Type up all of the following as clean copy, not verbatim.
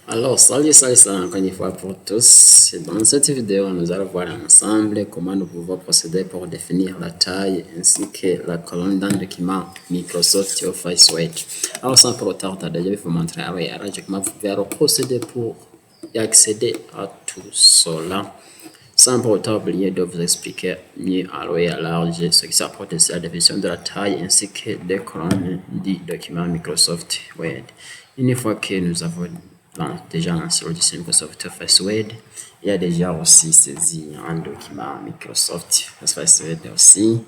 Alors, salut encore une fois pour tous. Dans cette vidéo, nous allons voir ensemble comment nous pouvons procéder pour définir la taille ainsi que la colonne d'un document Microsoft Office Word. Alors, sans plus tarder, je vais vous montrer comment vous pouvez procéder pour y accéder à tout cela. Sans pour autant oublier de vous expliquer mieux à l'eau et à large ce qui s'apporte à la définition de la taille ainsi que des colonnes du document Microsoft Word. Une fois que nous avons déjà lancé le logiciel Microsoft Office Word, il y a déjà aussi saisi un document Microsoft Office Word aussi.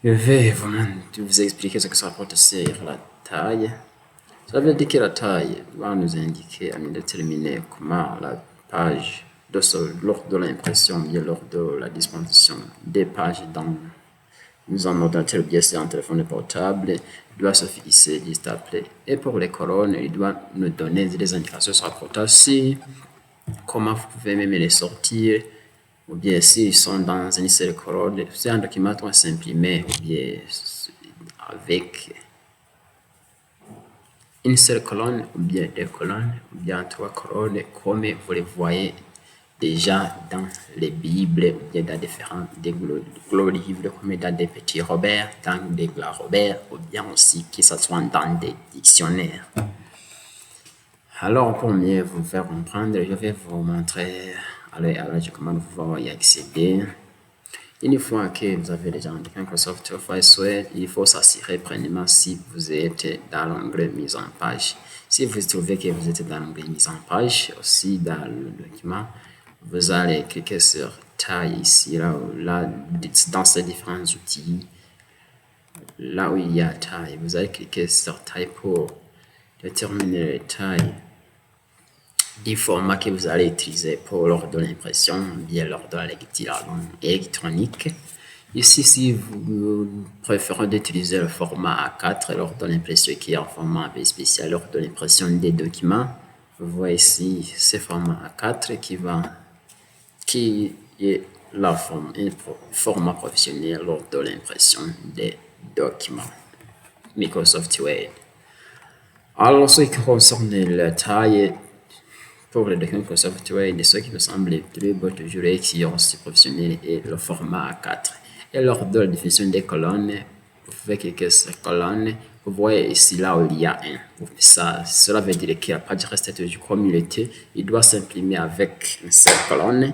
Je vais vous expliquer ce que ça apporte sur la taille. Ça veut dire que la taille va nous indiquer à nous déterminer comment la page lors de l'impression, bien lors de la disposition des pages dans un ordinateur, bien sûr un téléphone portable, doit se fixer, juste après. Et pour les colonnes, il doit nous donner des indications sur la portation, comment vous pouvez même les sortir, ou bien s'ils sont dans une seule colonne, c'est un document qu'on s'imprimer, ou bien avec une seule colonne, ou bien deux colonnes, ou bien trois colonnes, comme vous les voyez déjà dans les Bibles, ou bien dans différents gros livres, comme dans des petits Robert, dans des grands Robert, ou bien aussi que ce soit dans des dictionnaires. Alors, pour mieux vous faire comprendre, je vais vous montrer comment vous pouvez y accéder. Une fois que vous avez déjà un Microsoft Office Word, il faut s'assurer premièrement si vous êtes dans l'onglet mise en page. Si vous trouvez que vous êtes dans l'onglet mise en page, aussi dans le document, vous allez cliquer sur taille ici, là dans ces différents outils, là où il y a taille, vous allez cliquer sur taille pour déterminer la taille du format que vous allez utiliser pour lors de l'impression, bien lors de la lecture électronique. Ici, si vous préférez d'utiliser le format A4 lors de l'impression qui est un format spécial lors de l'impression des documents, vous voyez ici ce format A4 qui est un format professionnel lors de l'impression des documents Microsoft Word. Alors, ce qui concerne la taille pour le document Microsoft Word, ce qui me semble le plus beau toujours et qui est aussi professionnel est le format A4. Et lors de la définition des colonnes, vous pouvez cliquer sur colonne. Vous voyez ici là où il y a un. Cela veut dire que la page reste toujours comme il était. Il doit s'imprimer avec une seule colonne.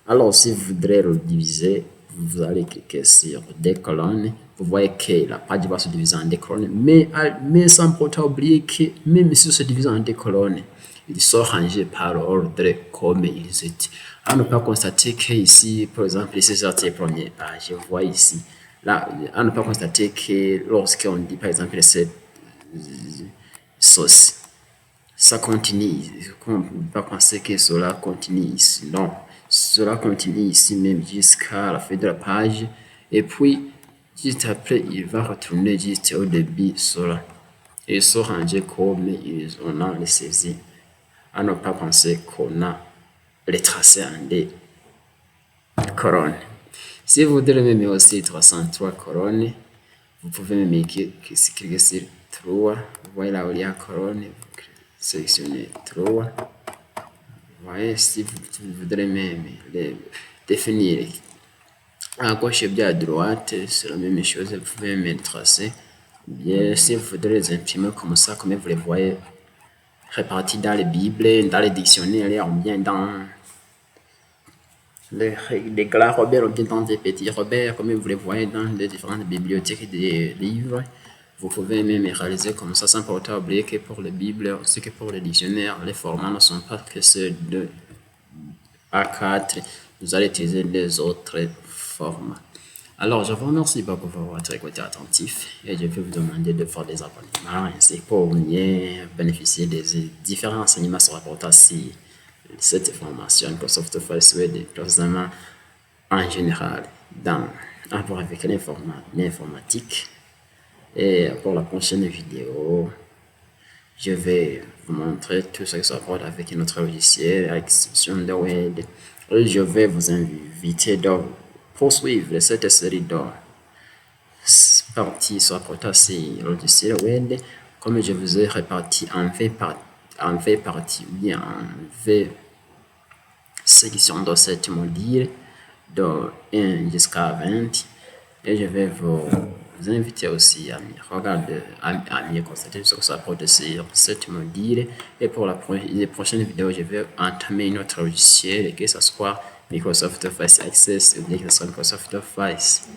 Alors, si vous voudrez le diviser, vous allez cliquer sur des colonnes. Vous voyez que la page va se diviser en deux colonnes. Mais sans pourtant oublier que même si se divise en deux colonnes, ils sont rangés par ordre comme ils étaient. À ne pas constater que ici, par exemple, ici, c'est la première page. Je vois ici. Là, à ne pas constater que lorsqu'on dit, par exemple, cette sauce, ça continue. On ne peut pas penser que cela continue ici. Non, cela continue ici même jusqu'à la fin de la page. Et puis, juste après, il va retourner juste au début, cela. Ils sont rangés comme ils ont les saisi. À ne pas penser qu'on a les tracés en des colonnes. Si vous voulez même aussi 303 colonnes, vous pouvez même cliquer sur 3. Vous voyez là où il y a colonne, vous sélectionnez 3. Vous voyez, si vous voudrez même les définir à gauche et bien à droite, c'est la même chose, vous pouvez même les tracer. Bien, si vous voudrez les imprimer comme ça, comme vous les voyez, répartis dans les Bibles, dans les dictionnaires, ou bien dans les grands Robert, ou bien dans des petits Robert, comme vous les voyez dans les différentes bibliothèques des livres. Vous pouvez même réaliser comme ça sans pourtant oublier que pour les Bibles, aussi que pour les dictionnaires, les formats ne sont pas que ceux de A4. Vous allez utiliser les autres formats. Alors, je vous remercie beaucoup pour votre écoute attentif et je vais vous demander de faire des abonnements ainsi pour mieux bénéficier des différents enseignements sur rapport si cette formation Microsoft Office Word et précisément en général dans rapport avec l'informatique. Et pour la prochaine vidéo, je vais vous montrer tout ce qui se rapporte avec notre logiciel, avec l'exception de Word. Et je vais vous inviter à poursuivre cette série de parties sur la logiciel Word, comme je vous ai réparti en 20 parties. en fait partie, ou bien en fait section de cette module de 1 jusqu'à 20. Et je vais vous inviter aussi à regarder, à mieux constater ce que ça apporte sur cette module. Et pour les prochaines vidéos, je vais entamer une autre logiciel, que ce soit Microsoft Office Access, ou bien que ce soit Microsoft Office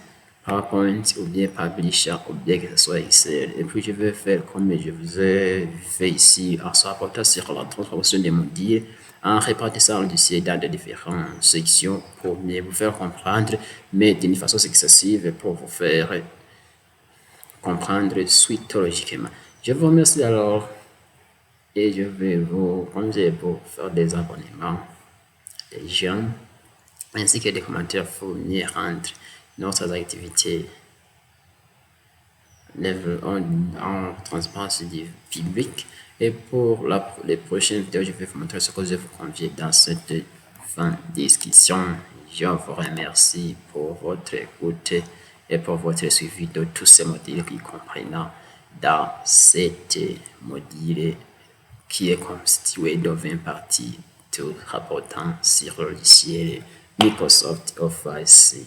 PowerPoint, ou bien Publisher, ou bien que ce soit Excel. Et puis je vais faire comme je vous ai fait ici, en se rapportant sur la transformation des modules, en répartissant le dossier dans de différentes sections pour mieux vous faire comprendre, mais d'une façon successive pour vous faire comprendre suite logiquement. Je vous remercie alors et je vais vous conseiller pour faire des abonnements, des j'aime, ainsi que des commentaires pour mieux rendre notre activité en transparence du public. Et pour les prochaines vidéos, je vais vous montrer ce que je vous convie dans cette fin de discussion. Je vous remercie pour votre écoute et pour votre suivi de tous ces modules qui comprennent dans cette module qui est constitué de 20 parties, tout rapportant sur le logiciel Microsoft Office.